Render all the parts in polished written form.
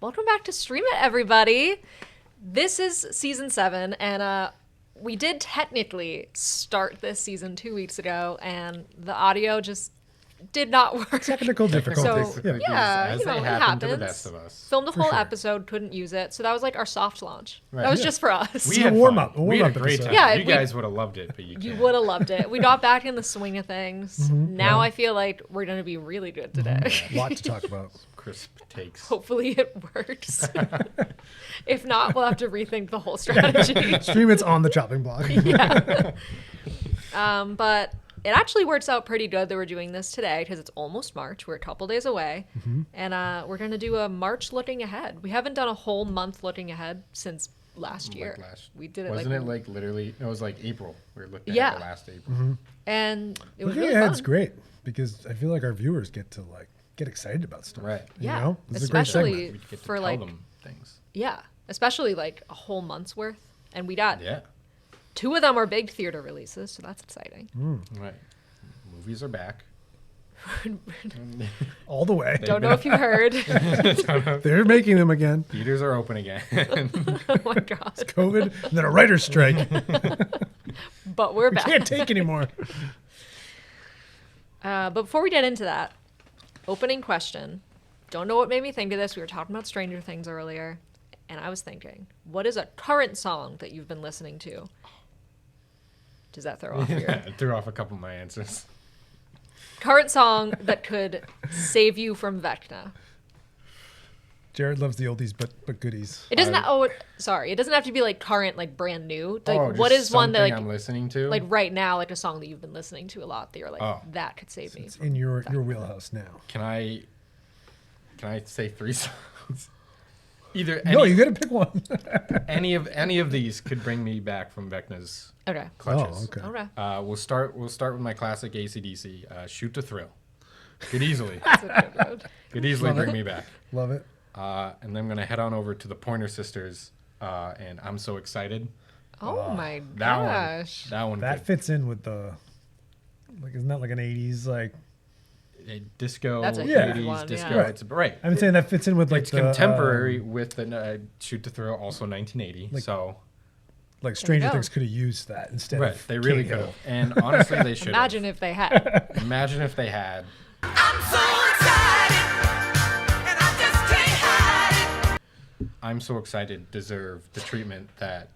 Welcome back to Stream It, everybody. This is season 7, and we did technically start this season 2 weeks ago, and the audio just did not work. Technical difficulties. So, as you know, they it happen happens. to the best of us. Filmed a For whole sure. episode, couldn't use it, so that was like our soft launch. Right. That was Yeah. just for us. We a had warm-up, fun. a We had a warm-up great episode. time. Yeah, you we- guys would have loved it, but you You can't. would have loved it. We got back in the swing of things. Now I feel like we're going to be really good today. A lot to talk about. Crisp takes. Hopefully it works. If not, we'll have to rethink the whole strategy. Stream It's on the chopping block. Yeah. But it actually works out pretty good that we're doing this today because it's almost March. We're a couple days away. And we're going to do a March looking ahead. We haven't done a whole month looking ahead since last year. We did it Wasn't it like literally? It was like April. We were looking Yeah. at the last April. and it was Looking really ahead's fun. great because I feel like our viewers get to get excited about stuff. Right. You Yeah, know? This is a great segment. especially We get to for tell like them things. especially like a whole month's worth. And we got Yeah. 2 of them are big theater releases, so that's exciting. Right. Movies are back. All the way. Don't know if you heard. They're making them again. Theaters are open again. Oh my god! COVID, and then a writer's strike. But we're back. Can't take anymore. But before we get into that, opening question. Don't know what made me think of this. We were talking about Stranger Things earlier, and I was thinking, what is a current song that you've been listening to? Does that throw off your I threw off a couple of my answers. current song that could save you from Vecna? Jared loves the oldies but goodies. It doesn't. Sorry. It doesn't have to be like current, like brand new. Like, Oh, what just is one that something like, I'm listening to? like right now, like a song that you've been listening to a lot that you're like, Oh. that could save me. It's in your wheelhouse now. Can I say 3 songs? Either No, any, you got to pick one. any of these could bring me back from Vecna's Okay. clutches. Oh, okay. Okay. We'll start with my classic AC/DC, "Shoot to Thrill." Could easily That's a good road. Love bring it. me back. Love it. And then I'm gonna head on over to the Pointer Sisters, and "I'm So Excited." Oh my That gosh. one That could- fits in with the isn't that like an 80s disco, That's a huge 80s one, disco. yeah. It's right. I'm saying that fits in with like It's the contemporary with the "Shoot to Thrill," also 1980. Like- so like Stranger go. Things could have used that instead right, of they really King could Hill. have. And honestly, they should. Imagine if they had. Imagine if they had. I'm so excited, and I just can't hide it. "I'm So Excited" deserve the treatment that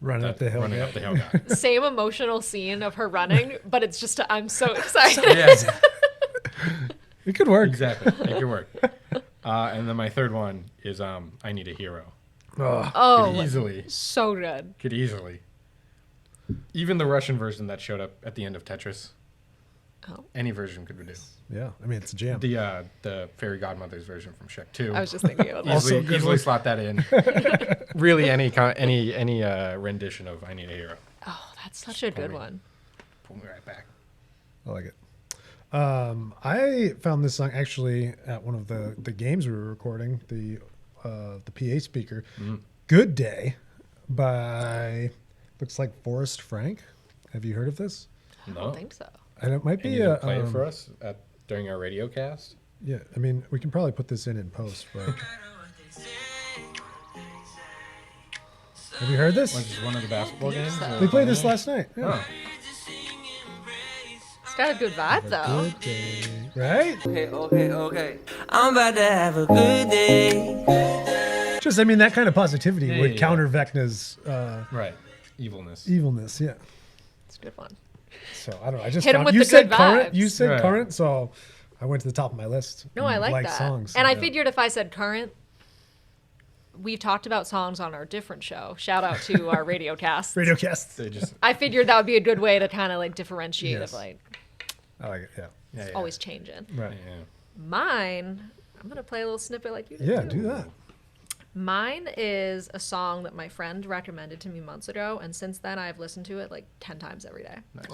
Running that up the hill Running got. Up the Hill got. Same emotional scene of her running, but it's just I'm so excited. Yes, It could work. exactly. It could work. And then my third one is "I Need a Hero." Oh, Oh, Could so good. Even the Russian version that showed up at the end of Tetris. Oh. Any version could do. yeah. I mean, it's a jam. The Fairy Godmother's version from Shrek 2. I was just thinking about that. Also easily, a good easily one. slot that in. Really, any rendition of "I Need a Hero." Oh, that's such a good one. Pull me right back. I like it. I found this song actually at one of the games we were recording, the PA speaker. "Good Day" by looks like Forrest Frank. Have you heard of this? I No. don't think so. And it might Can be you play it for us during our radio cast? Yeah, I mean, we can probably put this in post, but have you heard this? Was this one of the basketball games? so. We played this last night. Yeah. Oh. It's got a good vibe though. Good day, right? Okay. I'm about to have a good day. Just, I mean, that kind of positivity Yeah, would yeah, counter Vecna's Right. Evilness. evilness. Yeah. It's a good one. So I don't know. I just Hit 'em found, with you the said good current. vibes. You said Right. current, so I went to the top of my list. No, I like that. songs. And I Yeah. figured if I said current, we've talked about songs on our different show. Shout out to our radio cast. Radio cast. They just I figured that would be a good way to kind of like differentiate Yes. of like I like it. Yeah. yeah, yeah. always changing. Right. Yeah. Mine, I'm gonna play a little snippet like you did. Yeah. too. Do that. Mine is a song that my friend recommended to me months ago, and since then I've listened to it like 10 times every day. Nice.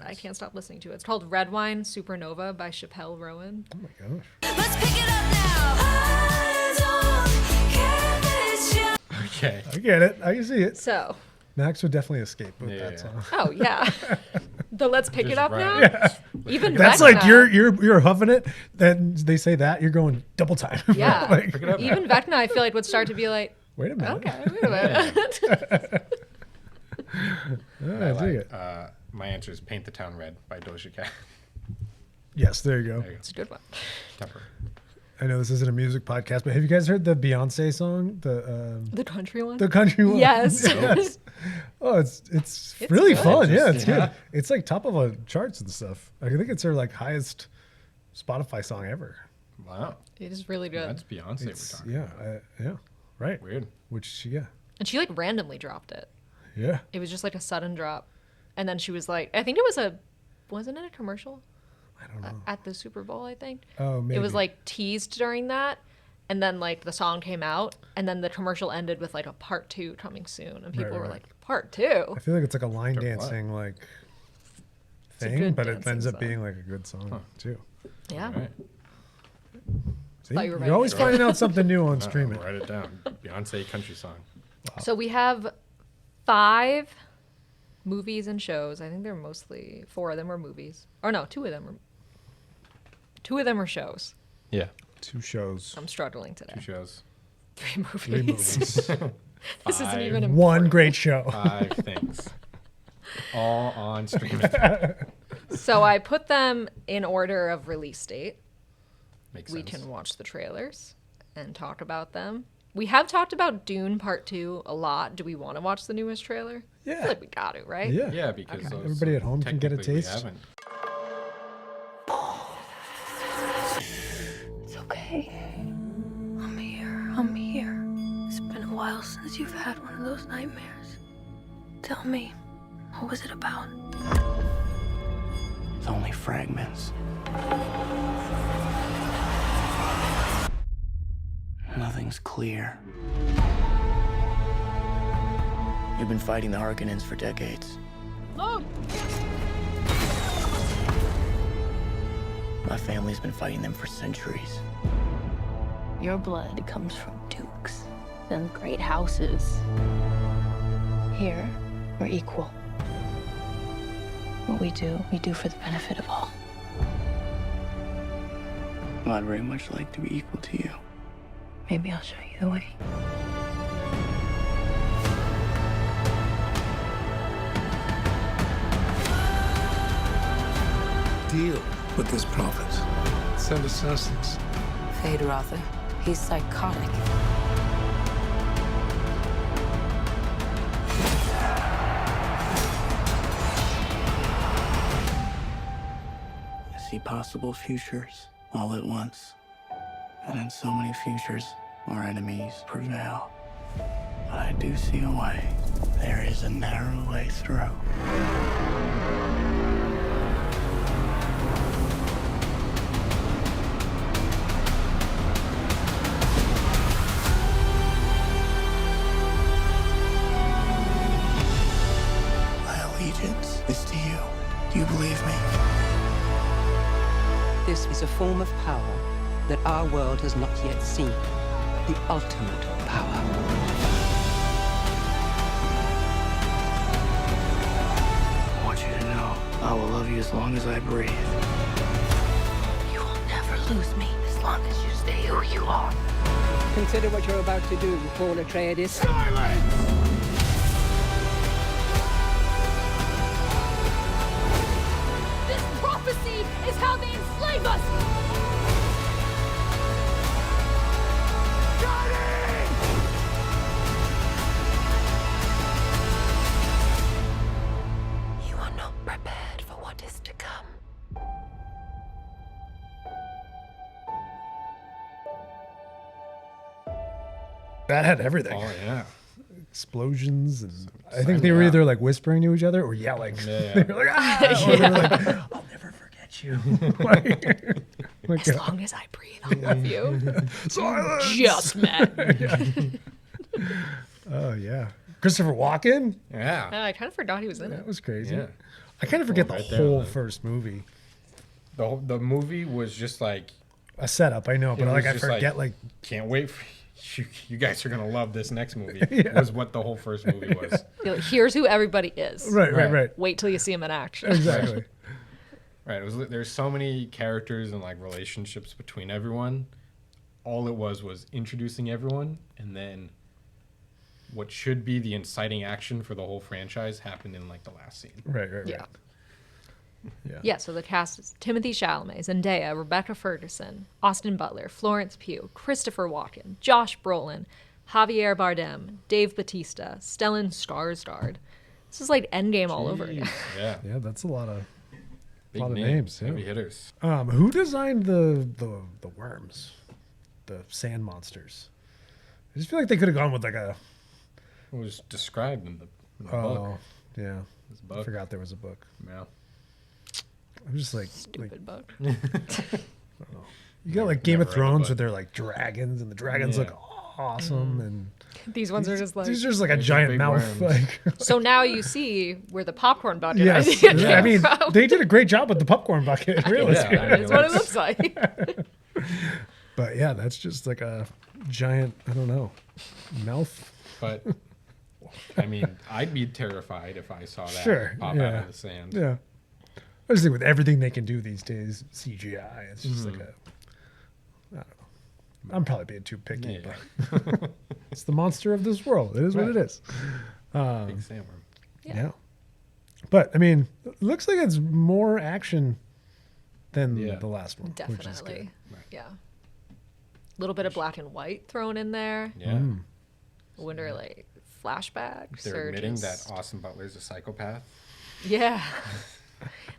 I can't stop listening to it. It's called Red Wine Supernova by Chappelle Rowan. Oh my gosh. Let's pick it up now. I don't care if it's Okay. I get it. I can see it. So, Max would definitely escape with Yeah, that yeah. song. oh yeah. The Let's Pick It Just Up right. now? Just Even That's Vecna, like you're huffing it. Then they say that you're going double time. Yeah. Like, Pick it up. Even Vecna, I feel like would start to be like, wait a minute. okay, wait a minute. I dig it. My answer is "Paint the Town Red" by Doja Cat. Yes, there you go. There you It's a good one. go. Temper. I know this isn't a music podcast, but have you guys heard the Beyonce song? The country one? The country one. Yes. Yes. Oh, it's really good. fun. Yeah, it's Yeah. good. It's like top of a charts and stuff. I think it's her like highest Spotify song ever. Wow. It is really good. That's Beyonce It's, we're talking. yeah, right. Weird. Which yeah, And she like randomly dropped it. yeah. It was just like a sudden drop. And then she was like, I think it was wasn't it a commercial? I don't know. At the Super Bowl, I think. Oh, maybe. It was like teased during that. And then like the song came out. And then the commercial ended with like a part 2 coming soon. And people Right, were right. like, part 2? I feel like it's like a line What? dancing like a thing, good but it dancing ends up song. being like a good song too. Yeah. All right. See, Thought you were you're ready always to- finding out something new on No, streaming. write it down. Beyonce country song. So we have 5 movies and shows. I think they're mostly 4 of them are movies. Or no, 2 of them are shows. Yeah. 2 shows, I'm struggling today. 2 shows. 3 movies. 3 movies, This isn't 5. even important. 1 great show. 5 things. All on streaming. So I put them in order of release date. Makes We sense. can watch the trailers and talk about them. We have talked about Dune Part 2 a lot. Do we want to watch the newest trailer? I Yeah. feel like we got to, right? Yeah. Yeah, because those, Everybody at home can get a technically we taste. haven't. It's okay. I'm here. I'm here. It's been a while since you've had one of those nightmares. Tell me, what was it about? It's only fragments. Nothing's clear. You've been fighting the Harkonnens for decades. My family's been fighting them for centuries. Your blood comes from dukes and great houses. Here, we're equal. What we do for the benefit of all. Well, I'd very much like to be equal to you. Maybe I'll show you the way. Deal with this prophet. Send us Sussex. Fade Rother. He's psychotic. I see possible futures all at once. And in so many futures, our enemies prevail. But I do see a way. There is a narrow way through. My allegiance is to you. Do you believe me? This is a form of power that our world has not yet seen. The ultimate power. I want you to know I will love you as long as I breathe. You will never lose me as long as you stay who you are. Consider what you're about to do, Paul Atreides. This prophecy is how they enslave us! You are not prepared for what is to come. That had everything. Oh, yeah. Explosions and I think they were either like whispering to each other or yelling. Yeah. They were like, ah! Or they were like, I'll never forget you. like, As long as I breathe, I'll love you. silence. Just met. Oh yeah, Christopher Walken. Yeah. I kind of forgot he was in That it. was crazy. Yeah. I kind of forget the right there, whole man. first movie. The movie was just like, A setup, I know, but It like was I just forget like can't wait for you guys are going to love this next movie. Yeah. Was what the whole first movie was. You're like, here's who everybody is. right. Wait till you see him in action. Exactly. Right. There's so many characters and like relationships between everyone. All it was introducing everyone, and then what should be the inciting action for the whole franchise happened in like the last scene. Right. Yeah. Yeah. Yeah, so the cast is Timothy Chalamet, Zendaya, Rebecca Ferguson, Austin Butler, Florence Pugh, Christopher Walken, Josh Brolin, Javier Bardem, Dave Bautista, Stellan Skarsgård. This is like Endgame all over again. Yeah. Yeah, that's a lot of Big names. Yeah. Heavy hitters. Who designed the worms, the sand monsters? I just feel like they could have gone with like a. It was described in the book. Oh, yeah. This I book. forgot there was a book. Yeah. I'm just like Stupid book. you got like Game of Never read the Thrones book. where they're like dragons and the dragons Yeah. look awesome and These ones are just like. these are just like a These are giant big mouth. worms. Like So now you see where the popcorn bucket yes, idea yeah, I came mean from. they did a great job with the popcorn bucket. Really, Yeah. That's what it looks like. but yeah, that's just like a giant. I don't know, mouth. But I mean, I'd be terrified if I saw that Sure, pop yeah. out of the sand. Yeah. I just think with everything they can do these days, CGI, it's just like a. I don't know. I'm probably being too picky, Yeah. but it's the monster of this world. It is what Right. it is. Big sandworm. Yeah. But I mean, it looks like it's more action than Yeah. the last one. Which is good. Definitely. Yeah. A little bit of black and white thrown in there. Yeah. I wonder, like, flashbacks They're or admitting just... that Austin Butler's a psychopath. Yeah.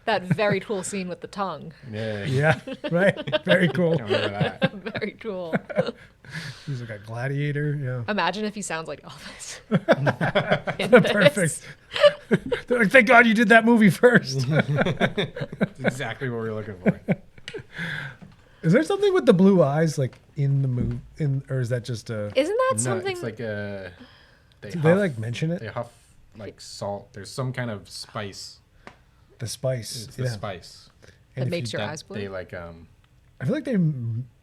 That very cool scene with the tongue. Yeah. Yeah, right. Very cool. I remember that. Very cool. He's like a gladiator. Yeah. Imagine if he sounds like Elvis. In this. Perfect. They're like, thank God you did that movie first. That's exactly what we were looking for. Is there something with the blue eyes, like in the movie, or is that just a? Isn't that No, something? it's like a. Did they like mention it? They huff like salt. There's some kind of spice. The spice. It's the spice. that if makes you- your That eyes blue? they like I feel like I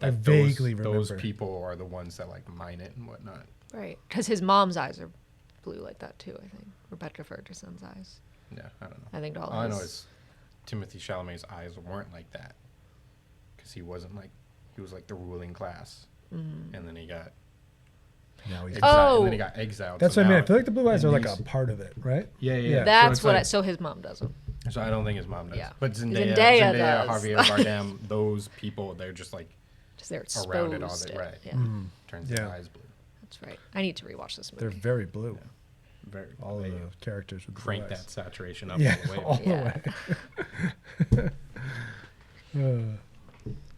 that vaguely remember. those people are the ones that like mine it and whatnot. Right. Because his mom's eyes are blue like that, too, I think. Rebecca Ferguson's eyes. Yeah, I don't know. I think all I know his- is Timothy Chalamet's eyes weren't like that because he wasn't like he was like the ruling class, and then he got Now he's exiled. Oh. And then he got exiled. That's so what I mean. now I feel like the blue eyes are in like these- a part of it, right? Yeah, yeah. Yeah. That's it's what like- so his mom doesn't. So I don't think his mom does. Yeah. But Zendaya, Zendaya does. Javier Bardem, those people, they're just like Because they're exposed. around it all day, right? Yeah, turns Yeah. their eyes blue. that's right. I need to rewatch this They're movie. very blue. Very All of they the characters with blue crank eyes. that saturation up Yeah, all the way. all the Yeah. way.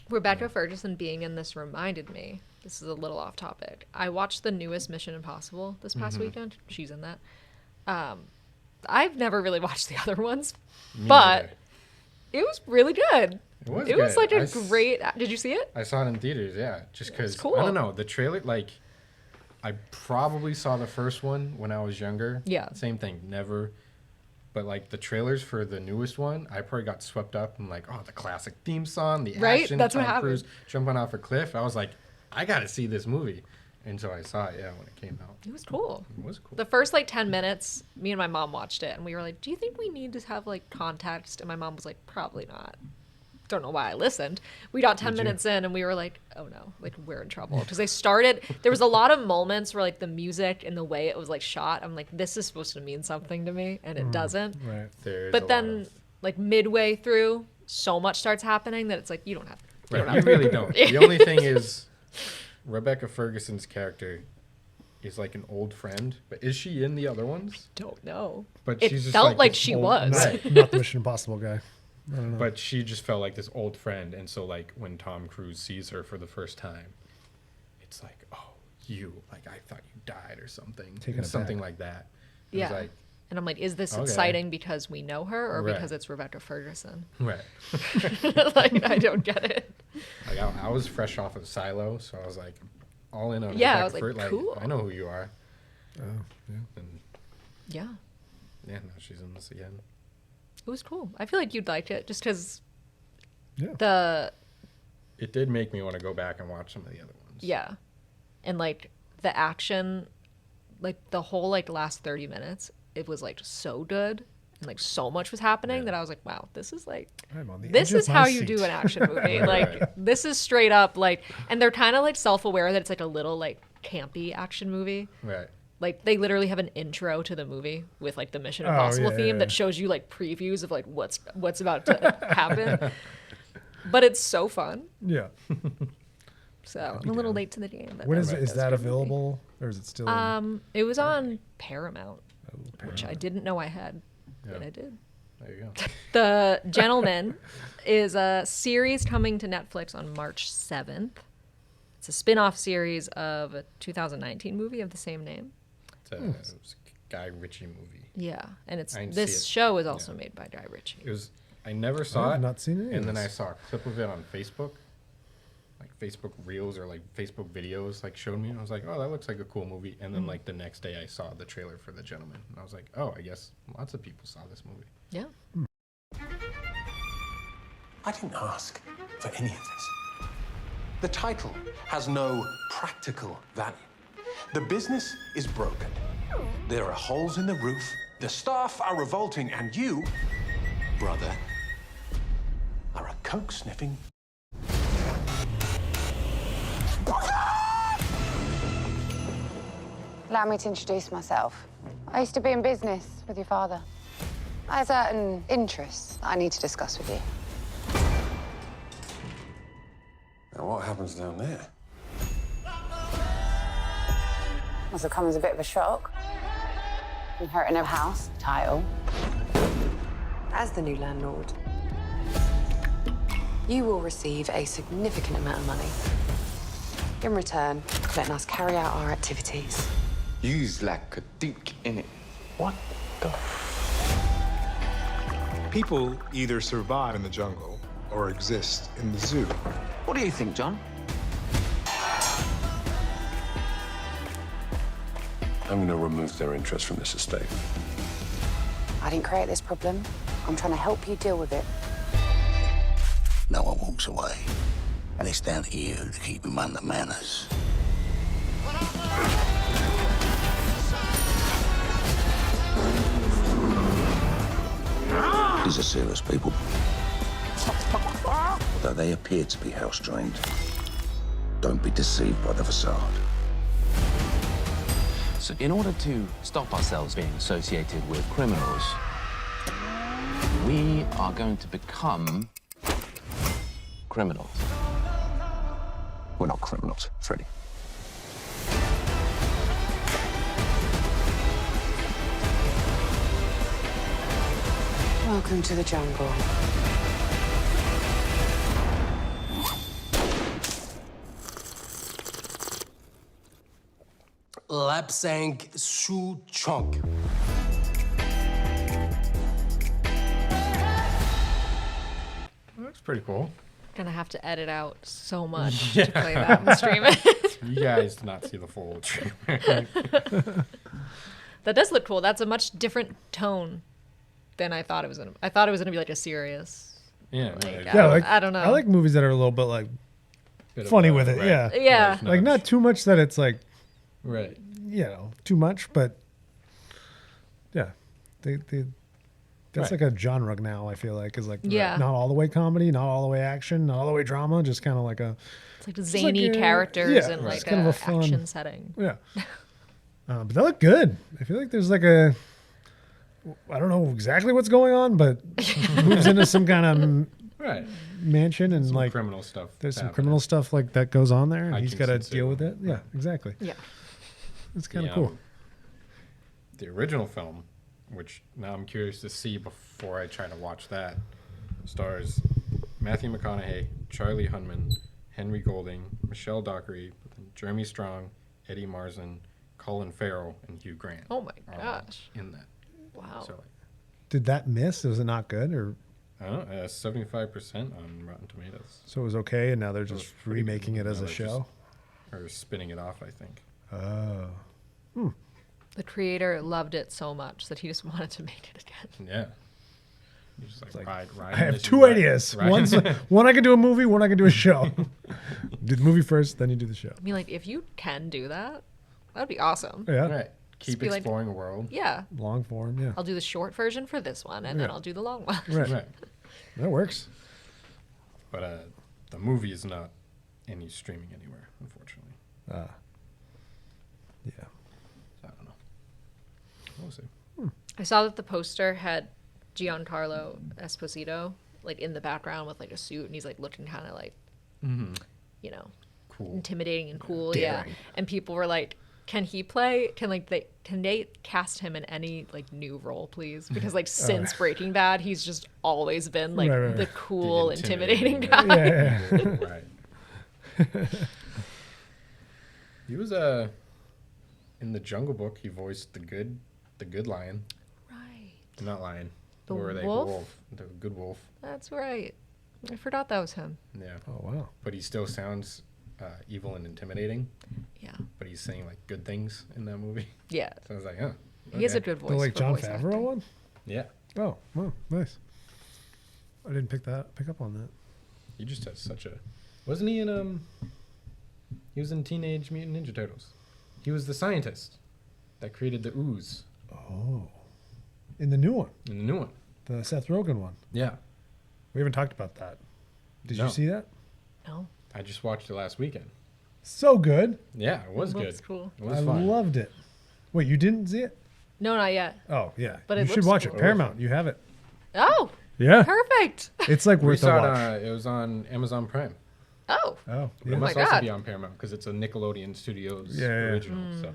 Rebecca Ferguson being in this reminded me. This is a little off topic. I watched the newest Mission Impossible this past weekend. She's in that. I've never really watched the other ones, Me but neither. it was really good. It was It was good. like a I s- great. Did you see it? I saw it in theaters, yeah. Just because cool. I don't know the trailer. Like, I probably saw the first one when I was younger. Yeah. Same thing. Never. But like the trailers for the newest one, I probably got swept up in like, oh, the classic theme song, the Right? action, That's what Tom happened. Cruise jumping off a cliff. I was like, I gotta see this movie, and so I saw it. Yeah, when it came out, It was cool. it was cool. The first like 10 minutes, me and my mom watched it, and we were like, "Do you think we need to have like context?" And my mom was like, "Probably not." Don't know why I listened. We got 10 minutes in, and we were like, "Oh no, like we're in trouble." Because they started. There was a lot of moments where like the music and the way it was like shot, I'm like, "This is supposed to mean something to me," and it doesn't. Right. There's a But lot then, of- like midway through, so much starts happening that it's like you don't have. You right, don't you have really don't. The only thing is, Rebecca Ferguson's character is like an old friend, but is she in the other ones? don't know. But It she's just felt like this she old- was. Right. Not the Mission Impossible guy. I don't know. But she just felt like this old friend, and so like when Tom Cruise sees her for the first time, it's like, oh, you, like I thought you died or something, Taken something aback. like that. It Yeah. was like, And I'm like, is this Okay. exciting because we know her or Right. because it's Rebecca Ferguson? right. Like, I don't get it. Like I was fresh off of Silo, so I was like, all in on. Yeah, I Rebecca was like, Fer- cool. I know who you are. Oh, yeah. And Yeah, yeah, now she's in this again. it was cool. I feel like you'd like it just because Yeah. the, It did make me want to go back and watch some of the other ones. yeah. And like the action, like the whole like last 30 minutes, it was like so good. and like so much was happening that I was like, wow, this is like I'm on the this edge of is my how you seat. do an action movie. Like this is straight up like, and they're kind of like self-aware that it's like a little like campy action movie. Right. Like they literally have an intro to the movie with like the Mission Oh, Impossible yeah, theme yeah. that shows you like previews of like what's about to happen. But it's so fun. Yeah. So I'm a little late to the game. But What that's- is is that's that a good movie. available or is it still? in- It was on Paramount, which I didn't know I had, but Yeah. I did. There you go. The Gentleman is a series coming to Netflix on March 7th. It's a spin-off series of a 2019 movie of the same name. It was a Guy Ritchie movie. Yeah, and it's I didn't this see it. show is also made by Guy Ritchie. It was. I never saw I've it. not seen any of And then I this. saw a clip of it on Facebook, like Facebook Reels or like Facebook videos, like showed me. And I was like, oh, that looks like a cool movie. And then like the next day, I saw the trailer for The Gentleman, and I was like, oh, I guess lots of people saw this movie. Yeah. I didn't ask for any of this. The title has no practical value. The business is broken. There are holes in the roof. The staff are revolting, and you, brother, are a coke-sniffing. Allow me to introduce myself. I used to be in business with your father. I have certain interests that I need to discuss with you. Now, what happens down there? Must have come as a bit of a shock. Inheriting a house, title. As the new landlord, you will receive a significant amount of money. In return, letting us carry out our activities. You's like a dink in it. What the? People either survive in the jungle or exist in the zoo. What do you think, John? I'm going to remove their interest from this estate. I didn't create this problem. I'm trying to help you deal with it. No one walks away. And it's down to you to keep him under manners. These are serious people. Although they appear to be house-trained, don't be deceived by the facade. So, in order to stop ourselves being associated with criminals, we are going to become criminals. We're not criminals, Freddy. Welcome to the jungle. Lapsang Su Chunk. Looks pretty cool. Gonna have to edit out so much to play that and stream it. You guys did not see the full trailer. That does look cool. That's a much different tone than I thought it was gonna. I thought it was gonna be like a serious. Yeah, Like, yeah, I don't know. I like movies that are a little bit like Bit of funny a- with it. right. Yeah. Yeah. Like not too much that it's like, Right. you know, too much, but yeah, they that's Right. like a genre now. I feel like is like Yeah. not all the way comedy, not all the way action, not all the way drama, just kind of like a It's like just zany like a- characters yeah, and it's like kind a of a fun action setting. Yeah. But they look good. I feel like there's like a, I don't know exactly what's going on, but moves into some kind of Right. mansion and Some like criminal stuff There's some happening. criminal stuff like that goes on there, and he's got to Hutchinson deal with Salem. it. Yeah, exactly. Yeah. It's kind of The, cool. The original film, which now I'm curious to see before I try to watch that, stars Matthew McConaughey, Charlie Hunnam, Henry Golding, Michelle Dockery, Jeremy Strong, Eddie Marsan, Colin Farrell, and Hugh Grant. Oh my are all gosh. in that. Wow. So Did that miss? Was it not good, or I don't know, 75% on Rotten Tomatoes. so it was okay, and now they're It was just pretty good. remaking it as Now a they're show? Or spinning it off, I think. Oh. The creator loved it so much that he just wanted to make it again. Yeah. You just like, ride I have this- two ride- ideas. ride- One I can do a movie, one I can do a show. Do the movie first, then you do the show. I mean, like, if you can do that, that would be awesome. Yeah. Right. Keep be like- exploring a world. Yeah. Long form, yeah. I'll do the short version for this one, and then Yeah. I'll do the long one. Right. That works. But the movie is not any streaming anywhere, unfortunately. Yeah. So I don't know. We'll see. I saw that the poster had Giancarlo Esposito like in the background with like a suit, and he's like looking kind of like, you know, cool, intimidating and cool. Yeah. Daring. And people were like, "Can he play? Can they cast him in any like new role, please? Because like since Breaking Bad, he's just always been like Right. the cool, The intimidating intimidating guy." Yeah. Right. He was in the Jungle Book. He voiced the good lion. Right. Not lion. The Or they wolf? The good wolf. That's right. I forgot that was him. Yeah. Oh wow. But he still sounds evil and intimidating. Yeah. But he's saying like good things in that movie. Yeah. So I was like, oh. He has a okay. good voice. The like for John voice Favreau acting. one? Yeah. Oh, wow, nice. I didn't pick up on that. He just has such a. Wasn't he in He was in Teenage Mutant Ninja Turtles. He was the scientist that created the ooze. Oh. In the new one. In the new one. The Seth Rogen one. Yeah. We haven't talked about that. Did No. you see that? No. I just watched it last weekend. So good. Yeah, it was Looks good. cool. It was I fun. loved it. Wait, you didn't see it? No, not yet. Oh, yeah. But you it should looks watch cool. it. Paramount, you have it. Oh. Yeah. Perfect. It's like We worth a saw watch. it was on Amazon Prime. Oh. Oh, It yeah. must my also God. be on Paramount because it's a Nickelodeon Studios Yeah, yeah. original. So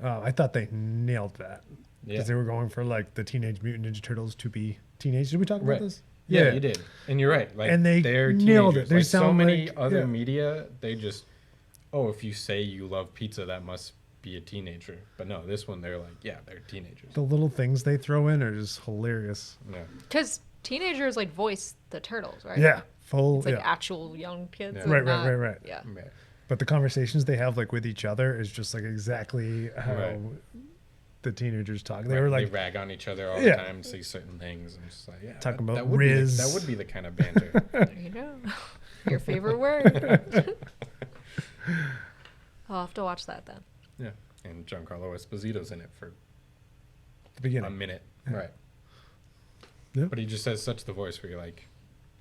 Oh, I thought they nailed that. Because Yeah. they were going for like the Teenage Mutant Ninja Turtles to be teenage. Did we talk about Right. this? Yeah, you did. And you're right. Like, And they they're nailed teenagers. it. They Like, so sound many like- other yeah. media, they just, oh, if you say you love pizza, that must be a teenager. But no, this one, they're like, yeah, they're teenagers. The little things they throw in are just hilarious. Yeah. Because teenagers like voice the turtles, right? Yeah. Full. It's like yeah. actual young kids. Yeah. and Right, not- right. Yeah. Yeah. But the conversations they have like with each other is just like exactly how Right. the teenagers talk. They Right, were like, they rag on each other all Yeah. the time, say certain things, and just like, yeah, Talking that, about that would be the, Riz. that would be the kind of banter. There you go. Your favorite word. I'll have to watch that then. Yeah, and Giancarlo Esposito's in it for the beginning. a minute, Yeah. right? Yeah. But he just has such the voice where you're like,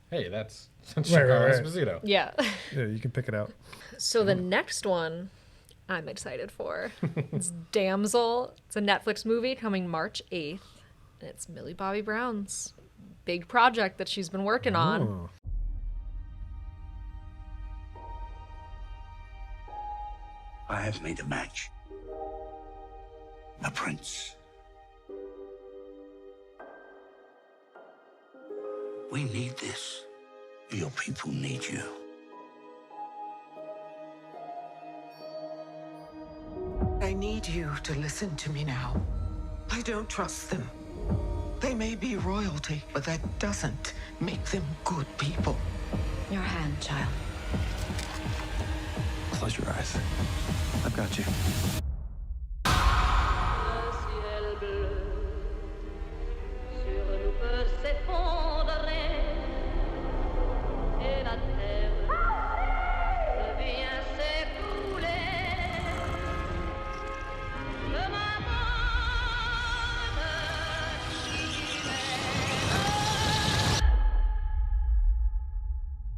hey, that's Right, Giancarlo right. Esposito. Yeah. Yeah, you can pick it out. So the next one I'm excited for. It's Damsel. It's a Netflix movie coming March 8th. And it's Millie Bobby Brown's big project that she's been working on. Oh. I have made a match. A prince. We need this. Your people need you. I need you to listen to me now. I don't trust them. They may be royalty, but that doesn't make them good people. Your hand, child. Close your eyes. I've got you.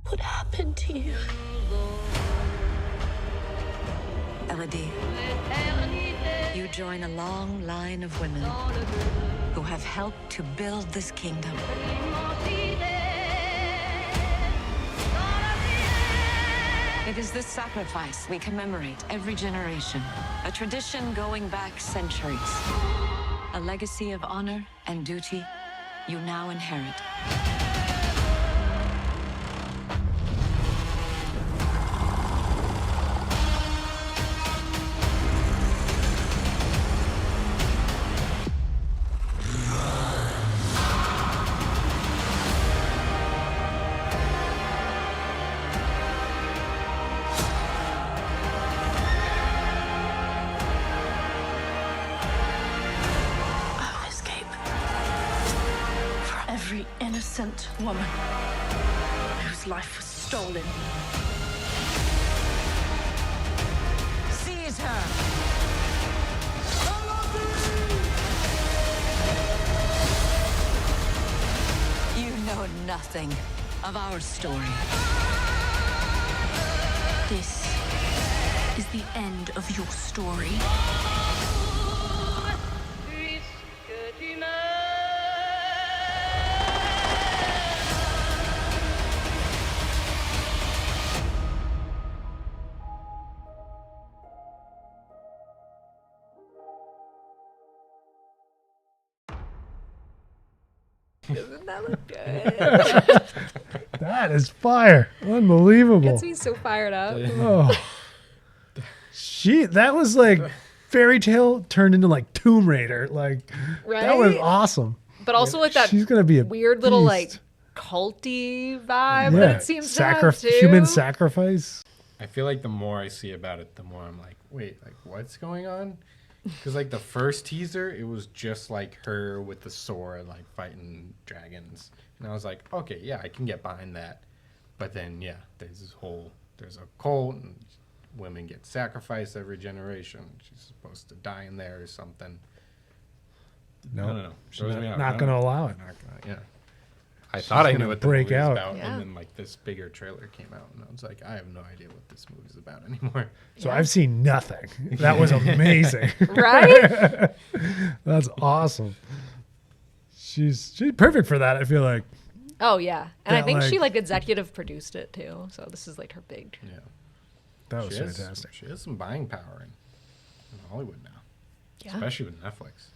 What happened to you? Elodie, you join a long line of women who have helped to build this kingdom. It is this sacrifice we commemorate every generation, a tradition going back centuries, a legacy of honor and duty you now inherit. I'll escape. For every innocent woman whose life was stolen. Seize her! or nothing of our story. This is the end of your story. Doesn't that look good? That is fire. Unbelievable. Gets me so fired up. Oh. That was like fairy tale turned into like Tomb Raider. Like that was Right? awesome. But also with that She's gonna be a weird little like beast. culty vibe that it seems to have too. Human sacrifice. I feel like the more I see about it, the more I'm like, wait, like what's going on? Because like the first teaser, it was just like her with the sword, like fighting dragons, and I was like, okay, yeah, I can get behind that. But then yeah, there's a cult, and women get sacrificed every generation. She's supposed to die in there or something. No. She's not gonna allow it. Yeah. I thought I gonna knew what the break movie was out. about, Yeah. and then like this bigger trailer came out, and I was like, I have no idea what this movie's about anymore. So I've seen nothing. That was amazing. Right? That's awesome. She's perfect for that, I feel like. Oh yeah, and I That, think she like- like executive produced it too. So this is like her big. Yeah. That was She has- fantastic. She has some buying power in Hollywood now, Yeah. especially with Netflix.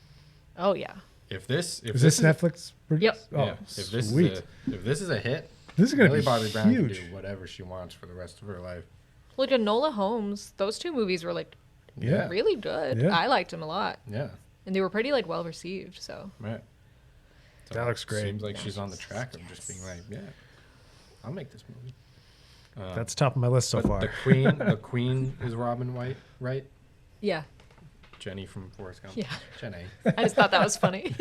Oh yeah. If this Is this Netflix? Yep. Oh, yeah, if sweet. this is a hit, This is gonna Millie be Bobby Brown can huge. do whatever she wants for the rest of her life. Like Enola Holmes, those two movies were like Yeah. really good. Yeah. I liked them a lot. Yeah. And they were pretty like well received. So Right. So That looks great. Seems like she's on the track of just being like, yeah, I'll make this movie. That's top of my list so but far. The Queen is Robin White, right? yeah, Jenny from Forrest Gump. Yeah. Jenny. I just thought that was funny.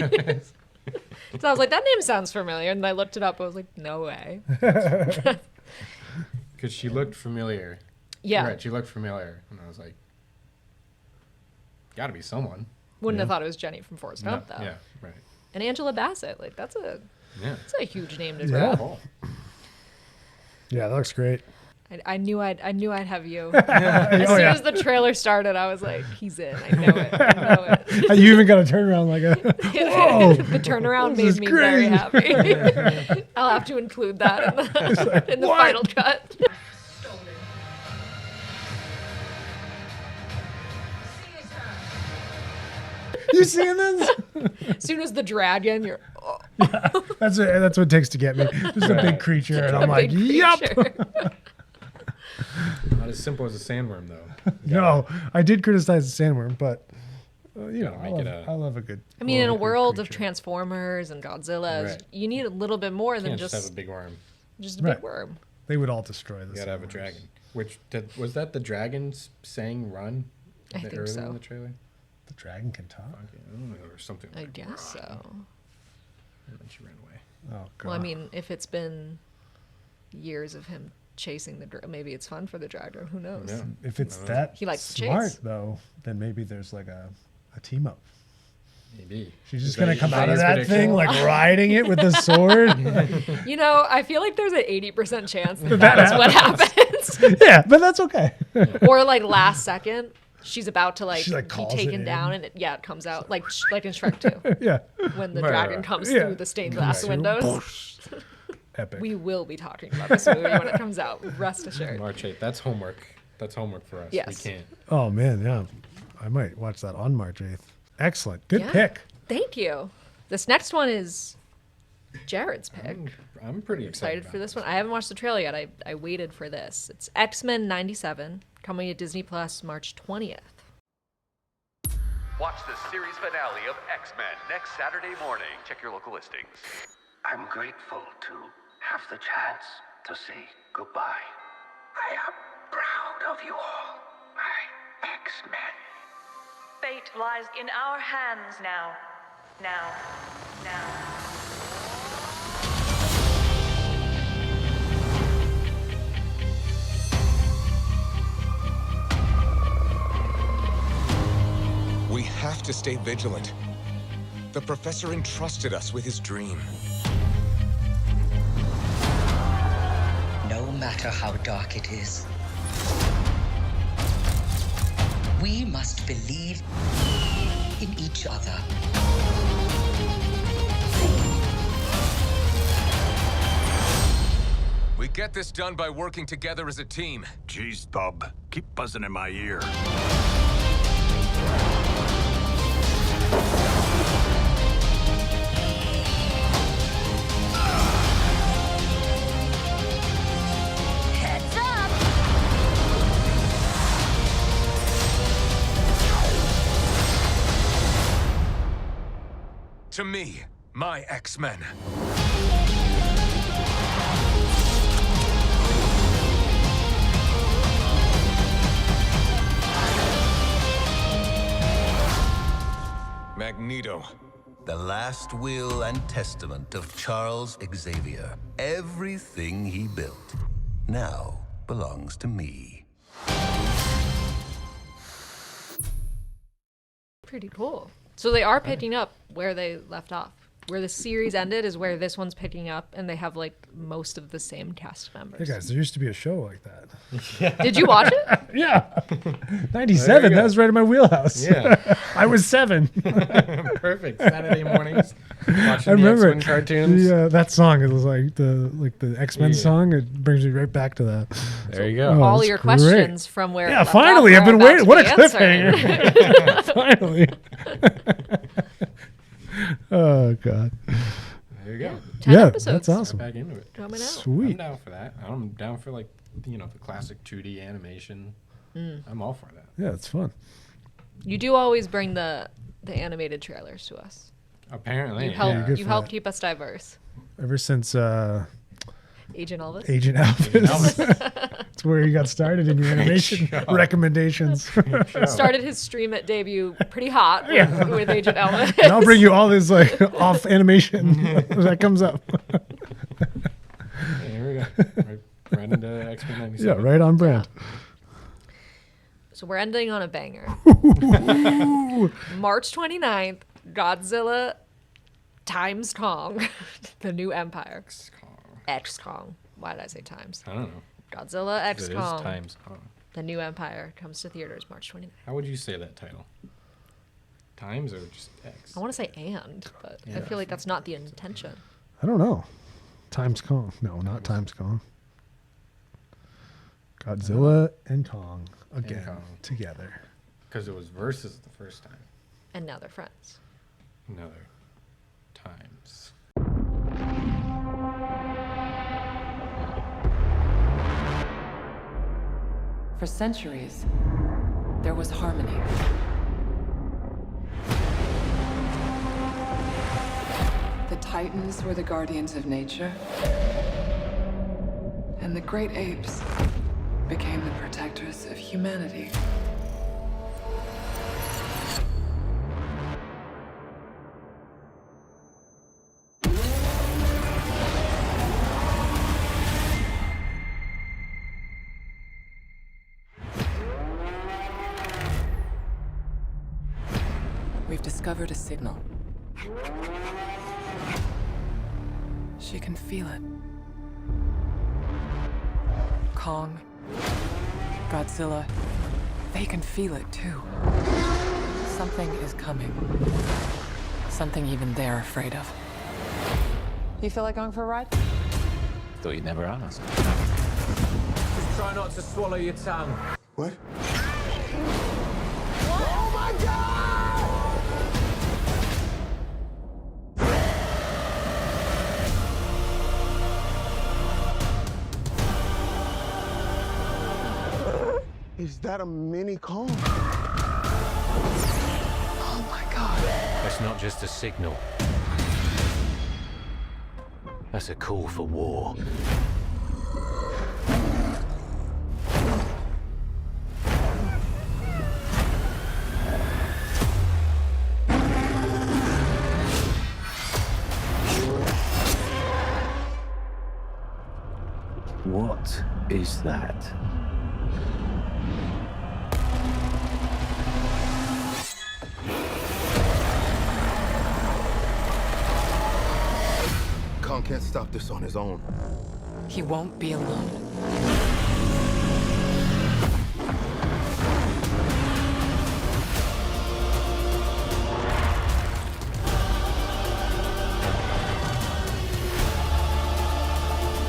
So I was like, that name sounds familiar, and I looked it up. I was like, no way. Because she looked familiar. Yeah. Right, she looked familiar, and I was like, gotta be someone. Wouldn't have thought it was Jenny from Forrest No, Gump though. yeah, right. And Angela Bassett, like that's a huge name to Yeah. grab. Yeah, that looks great. I knew I'd have you. Oh, As soon yeah. as the trailer started, I was like, he's in. I know it. I know it. You even got to turn around like a whoa. The turnaround This is made me very crazy. happy. I'll have to include that in the final cut. You seeing this? As soon as the dragon, you're That's what it takes to get me. Just a big creature, and I'm like, yup. Not as simple as a sandworm, though. No, I did criticize the sandworm, but you know, Gotta make it I love a good. I mean, in a good world of creature. Transformers and Godzilla, Right. you need a little bit more than Can't just have a big worm. just a big worm. They would all destroy You this. gotta have a dragon. Was that the dragon saying "run"? I think early so. in the trailer. The dragon can talk. Okay, I don't know, or something. I Like guess run. so. And then she ran away. Oh god. Well, I mean, if it's been years of him chasing maybe it's fun for the dragon. Who knows? Yeah. If it's that He likes to smart chase. though, then maybe there's like a team up. Maybe. She's Is just gonna that- come is out of your that prediction? thing like riding it with the sword. You know, I feel like there's an 80% chance that That that's what happens. Yeah, but that's okay. Or like last second, she's about to She, like, be calls it taken in. down, and it comes out like in Shrek 2 Yeah. when the Right, dragon right. comes Yeah. through the stained glass Right. windows. Epic. We will be talking about this movie when it comes out. Rest assured. March 8th. That's homework. That's homework for us. Yes. We can't. Oh man, yeah. I might watch that on March 8th. Excellent. Good Yeah. pick. Thank you. This next one is Jared's pick. I'm pretty Excited for this one. I haven't watched the trailer yet. I waited for this. It's X-Men 97, coming to Disney Plus March 20th. Watch the series finale of X-Men next Saturday morning. Check your local listings. I'm grateful to have the chance to say goodbye. I am proud of you all, my X-Men. Fate lies in our hands now. Now. We have to stay vigilant. The professor entrusted us with his dream. matter how dark it is. We must believe in each other. We get this done by working together as a team. Jeez, bub. Keep buzzing in my ear. Heads up! To me, my X-Men. Magneto. The last will and testament of Charles Xavier. Everything he built now belongs to me. Pretty cool. So they are picking up where they left off. Where the series ended is where this one's picking up, and they have like most of the same cast members. Hey guys, there used to be a show like that. Did you watch it? Yeah. 97. That was right in my wheelhouse. Yeah. I was 7. Perfect. Saturday mornings. Watching I remember the X-Men cartoons. that song. It was like the X-Men song. It brings me right back to that. There you go. All that's your great. questions from where. it Yeah, left finally. off I've been are waiting. about What a to be answered. cliffhanger. Finally. Oh God. There you go. 10 episodes. That's awesome. Back into it. Coming out. Sweet. I'm down for that. I'm down for like the classic 2D animation. I'm all for that. Yeah, it's fun. You do always bring the animated trailers to us. Apparently, You help. you're good You for help that. keep us diverse. Ever since Agent Elvis. Agent Elvis. That's where you got started in your animation recommendations. Started his stream at debut pretty hot with Agent Elvis. And I'll bring you all this like off animation that comes up. Here we go. Right into X-Men 97. Yeah, right on brand. So we're ending on a banger. March 29th, Godzilla times Kong, the new empire. X-Kong. Why did I say times? I don't know. Godzilla X It is Kong. times Kong. The new empire comes to theaters March 29th. How would you say that title? Times or just X? I want to say and, but I feel like that's not the intention. I don't know. Times Kong. No, not Times Kong. Godzilla and Kong again together. Because it was versus the first time. And now they're friends. Another times. For centuries, there was harmony. The Titans were the guardians of nature, and the great apes became the protectors of humanity. We've discovered a signal. She can feel it. Kong, Godzilla, they can feel it too. Something is coming. Something even they're afraid of. You feel like going for a ride? Thought you'd never ask. Just try not to swallow your tongue. What? Oh my god! Is that a mini Kong? Oh my god. That's not just a signal. That's a call for war. What is that? Kong can't stop this on his own. He won't be alone.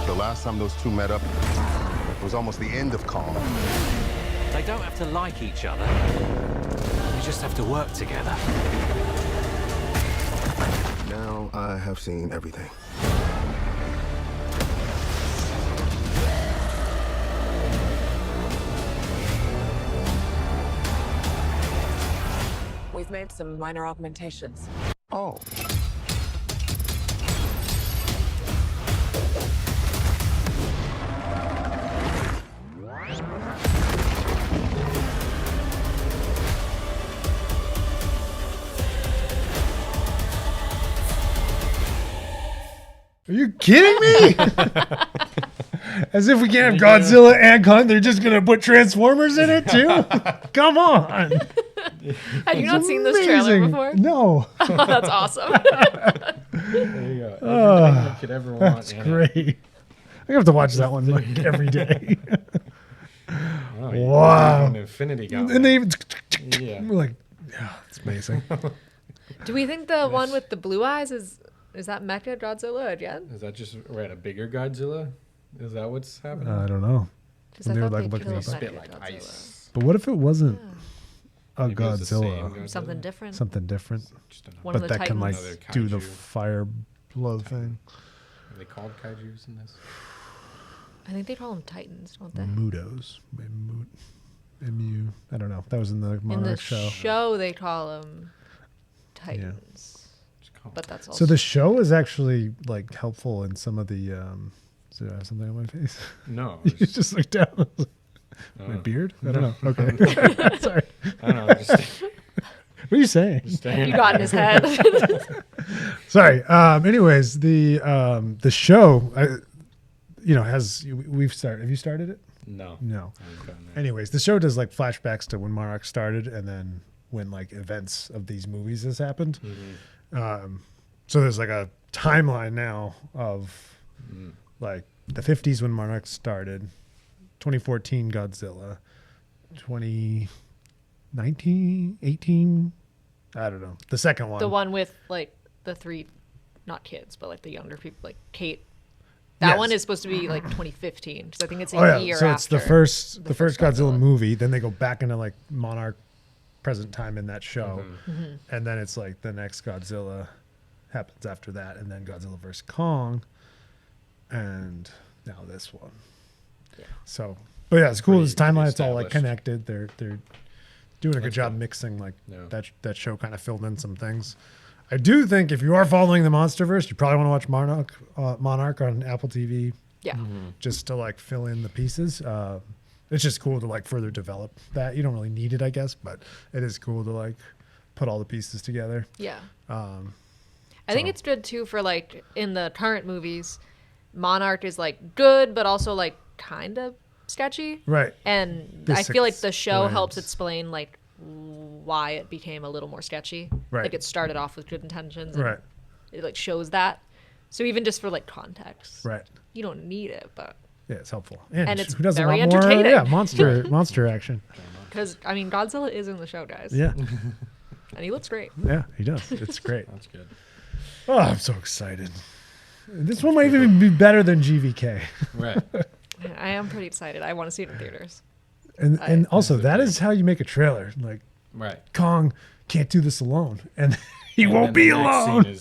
The last time those two met up, it was almost the end of Kong. They don't have to like each other. They just have to work together. Now I have seen everything. We've made some minor augmentations. Oh. Are you kidding me? As if we can't have Godzilla and Kong, they're just gonna put Transformers in it too? Come on. Had you not seen this trailer before? No. Oh, that's awesome. There you go. Everything you could ever want. That's great. I have to watch that one like every day. Oh, Wow. An Infinity Gauntlet. And they even Yeah. we're like, yeah, it's amazing. Do we think the one with the blue eyes is that Mecha Godzilla again? Is that just a bigger Godzilla? Is that what's happening? I don't know. 'Cause I They were thought they looking killed this up. Spit Mecha like Godzilla. ice. But what if it wasn't a Maybe it was the same Godzilla? Godzilla. Something different. Something different. One of But the that can like Another do the kaiju. fire blow thing. Are they called kaijus in this? I think they call them Titans, don't they? Mudos. MU. I don't know. That was in the In Monarch the show. show, they call them Titans. But that's also So the show is actually like helpful in some of the. Do I have something on my face? No. You just look down. My beard? I don't know. Okay. Sorry. I don't know. Just what are you saying? You got in his head. Sorry. Anyways, the show, has we've started. Have you started it? No. No. I haven't gotten there. Anyways, the show does like flashbacks to when Monarch started, and then when like events of these movies has happened. So there's like a timeline now of like the 50s when Monarch started, 2014 Godzilla, 2019, 18, I don't know. The second one. the one with like the three, not kids, but like the younger people, like Kate. That Yes. one is supposed to be like 2015 because I think it's a Oh yeah, year so after. it's the first Godzilla movie. Then they go back into like Monarch present time in that show, and then it's like the next Godzilla happens after that, and then Godzilla vs Kong, and now this one. Yeah. So, but yeah, it's cool. This Pretty timeline, it's all like established. connected. They're doing a good That's job good. mixing like Yeah. that show kind of filled in some things. I do think if you are following the MonsterVerse, you probably want to watch Monarch on Apple TV. Yeah. Just to like fill in the pieces. It's just cool to like further develop that. You don't really need it, I guess, but it is cool to like put all the pieces together. Yeah. I think it's good too for like in the current movies, Monarch is like good, but also like kind of sketchy. Right. And This I feel like the show explains. helps explain like why it became a little more sketchy. Right. Like it started off with good intentions. And Right. It like shows that. So even just for like context. Right. You don't need it, but Yeah, it's helpful. And it's who doesn't very want more, entertaining. yeah, monster action. because I mean Godzilla is in the show, guys. Yeah. And he looks great. Yeah, he does. It's great. That's good. Oh, I'm so excited. This one might even be better than GVK. Right. I am pretty excited. I want to see it in theaters. And also that is how you make a trailer. Like Right. Kong can't do this alone, and he And won't then be the next alone. scene is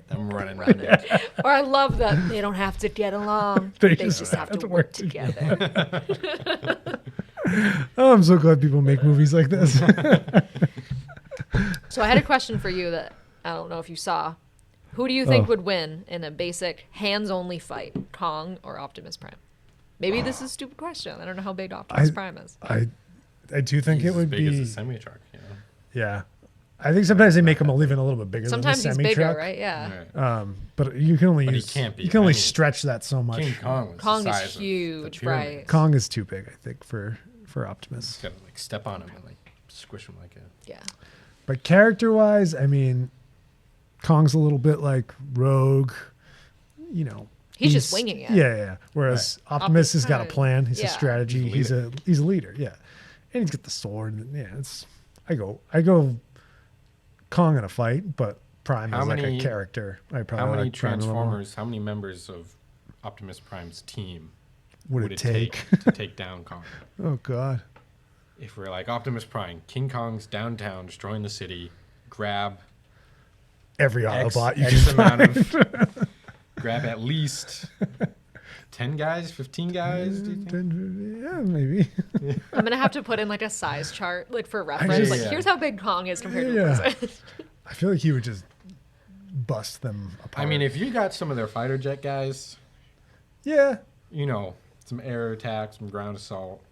them running around it. Or I love that they don't have to get along. They They just just have to work together. Oh, I'm so glad people make movies like this. So I had a question for you that I don't know if you saw. Who do you think would win in a basic hands-only fight, Kong or Optimus Prime? Maybe this is a stupid question. I don't know how big Optimus Prime is. I do think He's it would as big be. as a semi-truck, you know? Yeah, I think sometimes they make him even a little bit bigger. Sometimes than he's the bigger, semi-truck. right? Yeah. Right. But you can only But he use. can't be. You can only I mean, stretch that so much. King Kong was Kong the is size of the huge, pyramid. right? Kong is too big, I think, for Optimus. Just gotta like step on him and like squish him like a. Yeah. But character-wise, I mean, Kong's a little bit like Rogue, He's just winging it. Yeah. Whereas Optimus has got a plan. He's Yeah. a strategy. He's a leader. Yeah, and he's got the sword. And yeah, I go Kong in a fight, but Prime is like a character. I probably How many like Prime a little more. Transformers? How many members of Optimus Prime's team Would it take to take down Kong? Oh God! If we're like Optimus Prime, King Kong's downtown, destroying the city, grab Every Autobot you X can amount find. of, grab at least 10 guys, 15 guys. Do you think? 10, yeah, maybe. I'm gonna have to put in like a size chart, like for reference. Like here's how big Kong is compared to a person. I feel like he would just bust them apart. I mean, if you got some of their fighter jet guys, yeah, you know, some air attack, some ground assault.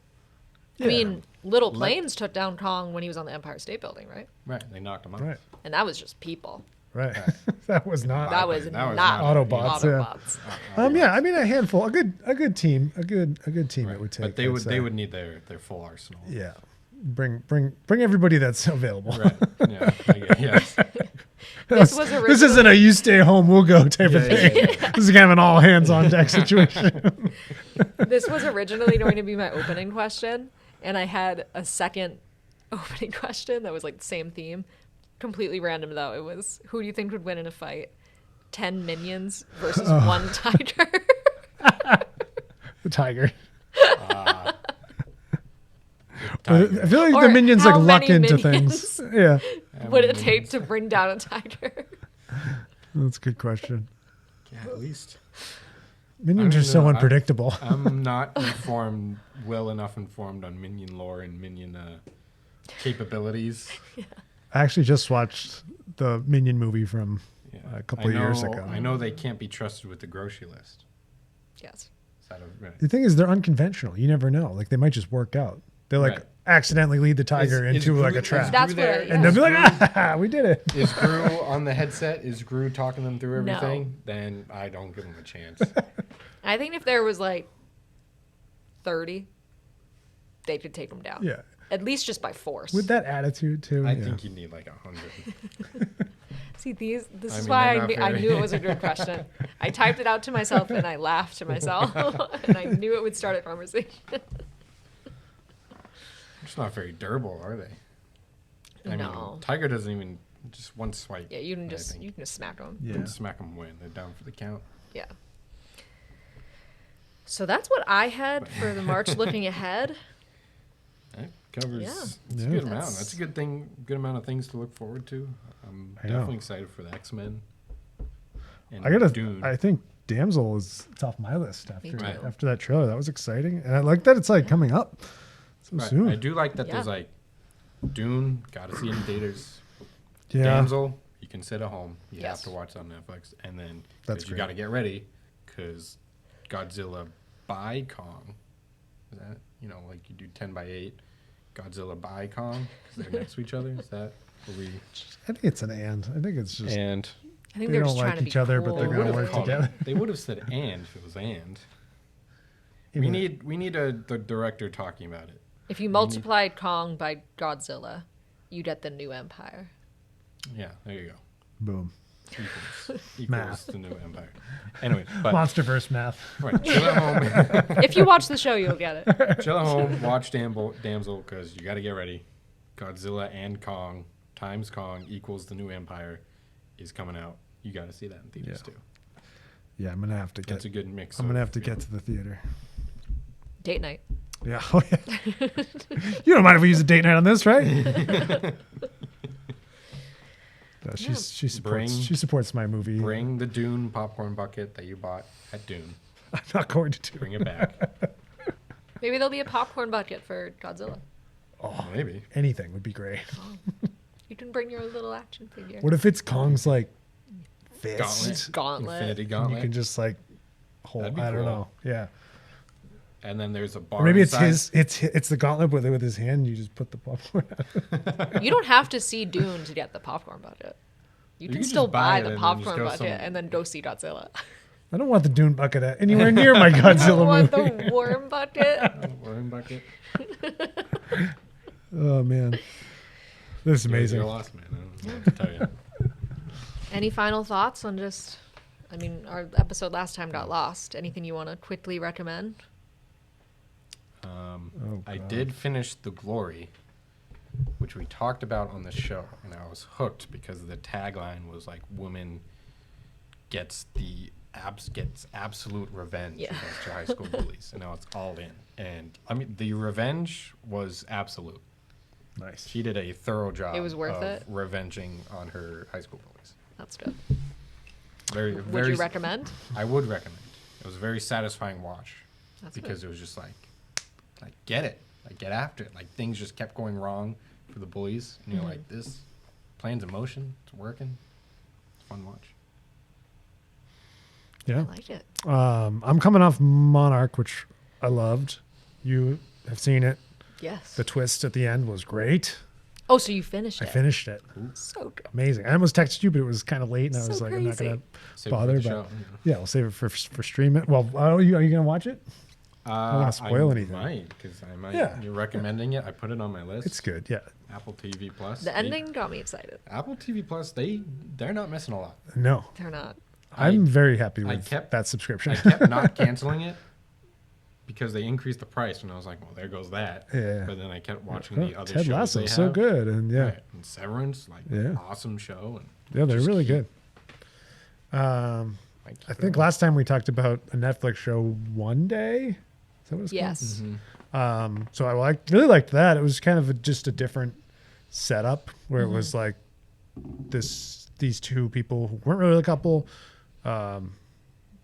I mean, Little Planes took down Kong when he was on the Empire State Building, right? Right, they knocked him off. Right. And that was just people. Right. that was not. That was not Autobots. Autobots. Yeah. Yeah. I mean, a handful, a good team, a good team. It would take. But they would need their full arsenal. Yeah. Bring everybody that's available. Right. Yeah. Yes. This isn't a you stay home, we'll go type of thing. This is kind of an all hands on deck situation. This was originally going to be my opening question, and I had a second opening question that was like the same theme. Completely random though. It was, who do you think would win in a fight? 10 minions versus one tiger. The tiger. Tiger. I feel like Or the minions like how luck many into minions things. Yeah. would it take to bring down a tiger? That's a good question. Yeah, at least. Minions are so unpredictable. I'm not well enough informed on minion lore and minion capabilities. I actually just watched the Minion movie from a couple of years ago. I know they can't be trusted with the grocery list. Yes. Right. The thing is, they're unconventional. You never know. Like, they might just work out. They like accidentally lead the tiger into like a trap. That's what and they'll be like, ah, we did it. Is Gru on the headset? Is Gru talking them through everything? Then I don't give them a chance. I think if there was like 30, they could take them down. Yeah. At least just by force. With that attitude, too. I think you need like 100. See, this is mean, why they're not I knew it was a good question. I typed it out to myself and I laughed to myself. And I knew it would start a conversation. It's not very durable, are they? I No. mean, tiger doesn't even just one swipe. Yeah, you can just smack them. Yeah. Smack them when they're down for the count. Yeah. So that's what I had for the March looking ahead. That covers. Yeah. It's a good amount. That's a good thing. Good amount of things to look forward to. I'm definitely excited for the X-Men. And Dune. I think Damsel is top of my list after too. after that trailer. That was exciting, and I like that it's like coming up so soon. I do like that. There's like Dune. Got to see it in theaters. Yeah. Damsel. You can sit at home. You have Yes. to watch it on Netflix, and then That's you great. got to get ready because Godzilla by Kong. Is that like you do 10x8? Godzilla by Kong because they're next to each other. Is that what we? I think it's an and. I think it's just And I think they they're don't just trying like to be each other, cool. but they're They going to would've work called together. They would have said and if it was and. We need the director talking about it. If you multiplied Kong by Godzilla, you get the new empire. Yeah, there you go. Boom. Equals Math. the new empire. Anyway, but Monsterverse math. Right, chill at home. If you watch the show, you'll get it. Chill at home, watch Damsel, because you got to get ready. Godzilla and Kong times Kong equals the new empire is coming out. You got to see that in theaters too. Yeah, I'm gonna have to get. That's a good mix. I'm gonna have to get to the theater. Date night. Yeah. Oh, yeah. You don't mind if we use a date night on this, right? No, she supports my movie. Bring the Dune popcorn bucket that you bought at Dune. I'm not going to do. Bring it back. Maybe there'll be a popcorn bucket for Godzilla. Oh, maybe anything would be great. You can bring your little action figure. What if it's Kong's like fist? Gauntlet. Infinity And Gauntlet. you can just like hold. That'd be I don't cool. know. Yeah. And then there's a bar. Or maybe it's inside. it's the gauntlet with his hand. And you just put the popcorn out. You don't have to see Dune to get the popcorn bucket. You can can still just buy buy it the and then just popcorn go bucket somewhere. and then go see Godzilla. I don't want the Dune bucket anywhere near my Godzilla I want movie. the worm bucket. Worm bucket. Oh man, this is amazing. You're lost, man. I don't know what to tell you. Any final thoughts on just I mean, our episode last time got lost. Anything you want to quickly recommend? I did finish The Glory, which we talked about on the show, and I was hooked because the tagline was like, "Woman gets absolute revenge against her high school bullies," and now it's all in. And I mean, the revenge was absolute. Nice. She did a thorough job. It was worth of it? revenging on her high school bullies. That's good. Would you recommend? I would recommend. It was a very satisfying watch. That's because good. it was just like get it, like get after it. Like things just kept going wrong for the bullies, and you're like, this plan's in motion. It's working. It's a fun watch. Yeah, I like it. I'm coming off Monarch, which I loved. You have seen it. Yes. The twist at the end was great. Oh, so you finished it? I finished it. So good. Amazing. I almost texted you, but it was kind of late, and I So was like, I'm not crazy. gonna Save it for bother. the But show. yeah, we'll save it for stream it. Well, are you gonna watch it? I don't want to spoil anything. I might. Yeah. You're recommending it. I put it on my list. It's good. Yeah. Apple TV Plus. The ending got me excited. Apple TV Plus. They're not missing a lot. No. They're not. I'm very happy with that subscription. I kept not canceling it because they increased the price, and I was like, well, there goes that. Yeah. But then I kept watching the other Ted shows Lasso, they so have. good, and yeah. Right. And Severance, awesome show. And Yeah, they're just really keep- good. I think last time we talked about a Netflix show, One Day. Is that what it's Yes. called? So I really liked that. It was kind of just a different setup where it was like these two people who weren't really a couple.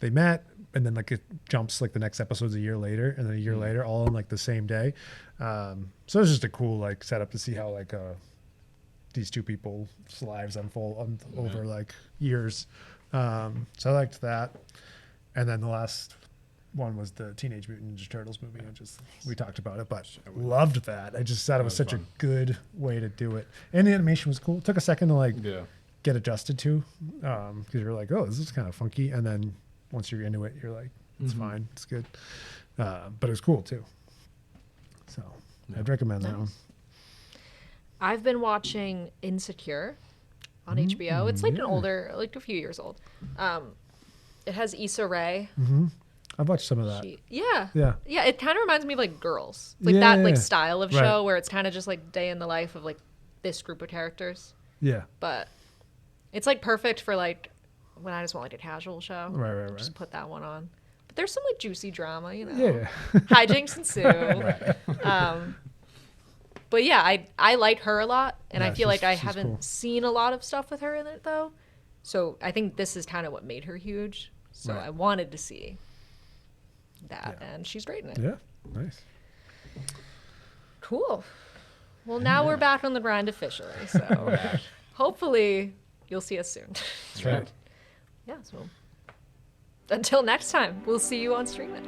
They met, and then like it jumps like the next episode's a year later, and then a year later, all on like the same day. So it was just a cool like setup to see how like these two people's lives unfold over like years. So I liked that. And then the last one was the Teenage Mutant Ninja Turtles movie. We talked about it, but loved that. I just thought it was such a good way to do it. And the animation was cool. It took a second to get adjusted to, because you're like, oh, this is kind of funky. And then once you're into it, you're like, it's fine. It's good. But it was cool too. So I'd recommend that one. I've been watching Insecure on HBO. It's like an older, like a few years old. It has Issa Rae. I've watched some of that. Yeah. Yeah. It kind of reminds me of like Girls. It's like Yeah, that like yeah. style of Right. show where it's kind of just like day in the life of like this group of characters. Yeah. But it's like perfect for like when I just want like a casual show. Right. Just put that one on. But there's some like juicy drama, you know. Yeah. Hijinks ensue. But yeah, I like her a lot, and I Yeah, feel like I she's haven't cool. seen a lot of stuff with her in it though. So I think this is kind of what made her huge. So Right. I wanted to see that, and she's great in it. Yeah. Nice. Cool. Well, now we're back on the grind officially. So hopefully you'll see us soon. That's right. Yeah. So until next time, we'll see you on Stream It.